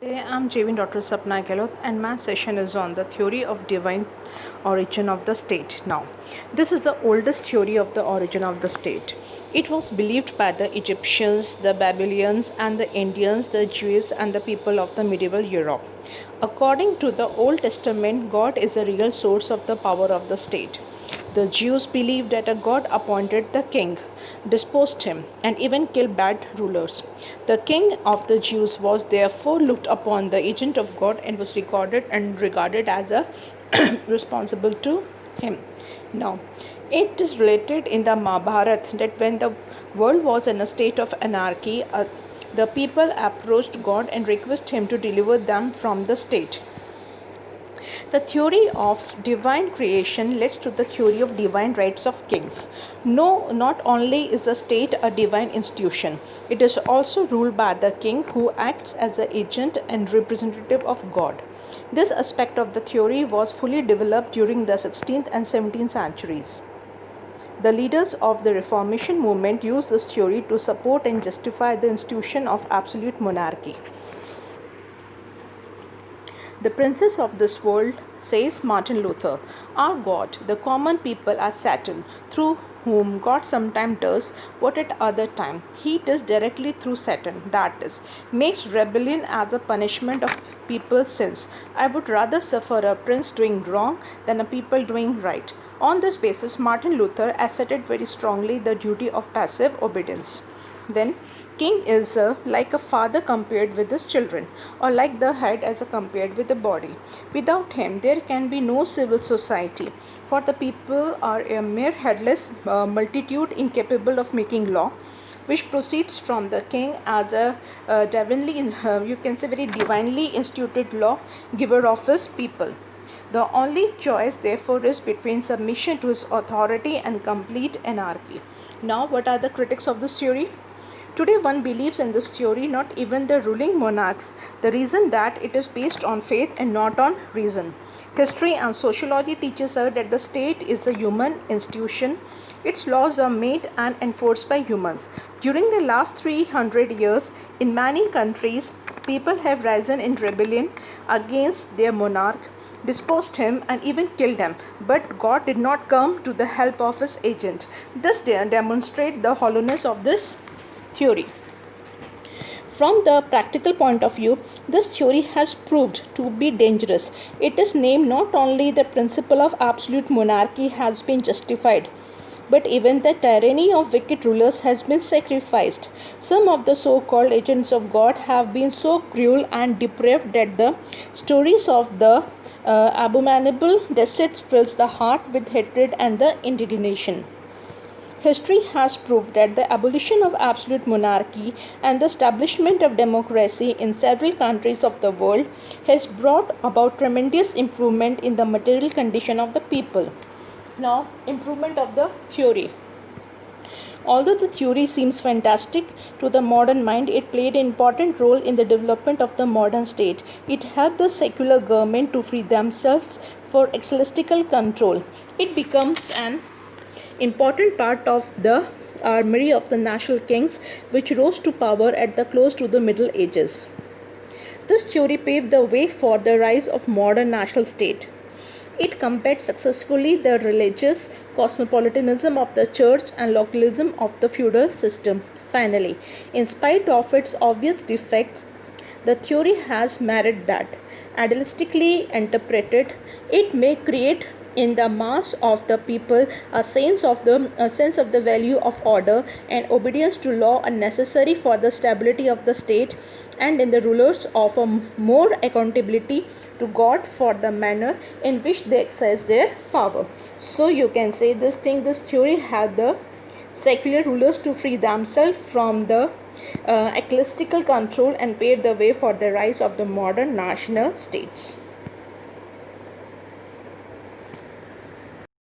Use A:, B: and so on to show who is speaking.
A: I'm JV Dr. Sapna Gehlot, and my session is on the theory of divine origin of the state. Now, this is the oldest theory of the origin of the state. It was believed by the Egyptians, the Babylonians, and the Indians, the Jews, and the people of the medieval Europe. According to the Old Testament, God is the real source of the power of the state. The Jews believed that a god appointed the king, disposed him, and even killed bad rulers. The king of the Jews was therefore looked upon the agent of God and was regarded as a responsible to him. Now, it is related in the Mahabharata that when the world was in a state of anarchy, the people approached God and requested him to deliver them from the state. The theory of divine creation leads to the theory of divine rights of kings. No, not only is the state a divine institution, it is also ruled by the king who acts as the agent and representative of God. This aspect of the theory was fully developed during the 16th and 17th centuries. The leaders of the Reformation movement used this theory to support and justify the institution of absolute monarchy. The princes of this world, says Martin Luther, are God. The common people are Satan, through whom God sometimes does what at other time he does directly through Satan, that is, makes rebellion as a punishment of people's sins. I would rather suffer a prince doing wrong than a people doing right. On this basis, Martin Luther asserted very strongly the duty of passive obedience. Then, king is like a father compared with his children, or like the head as compared with the body. Without him, there can be no civil society, for the people are a mere headless multitude incapable of making law, which proceeds from the king as a very divinely instituted law giver of his people. The only choice, therefore, is between submission to his authority and complete anarchy. Now, what are the critics of this theory? Today, one believes in this theory, not even the ruling monarchs, the reason that it is based on faith and not on reason. History and sociology teaches us that the state is a human institution. Its laws are made and enforced by humans. During the last 300 years, in many countries, people have risen in rebellion against their monarch, disposed him, and even killed him. But God did not come to the help of his agent. This demonstrates the hollowness of this theory. From the practical point of view, this theory has proved to be dangerous. It is named not only the principle of absolute monarchy has been justified, but even the tyranny of wicked rulers has been sacrificed. Some of the so-called agents of God have been so cruel and depraved that the stories of the abominable deceit fills the heart with hatred and the indignation. History has proved that the abolition of absolute monarchy and the establishment of democracy in several countries of the world has brought about tremendous improvement in the material condition of the people. Now, improvement of the theory. Although the theory seems fantastic to the modern mind, it played an important role in the development of the modern state. It helped the secular government to free themselves for ecclesiastical control. It becomes an important part of the armory of the national kings which rose to power at the close to the Middle Ages. This theory paved the way for the rise of modern national state. It combated successfully the religious cosmopolitanism of the church and localism of the feudal system. Finally, in spite of its obvious defects, the theory has merit that, idealistically interpreted, it may create in the mass of the people a sense of the value of order and obedience to law are necessary for the stability of the state, and in the rulers of a more accountability to God for the manner in which they exercise their power. So you can say this theory had the secular rulers to free themselves from the ecclesiastical control and paved the way for the rise of the modern national states.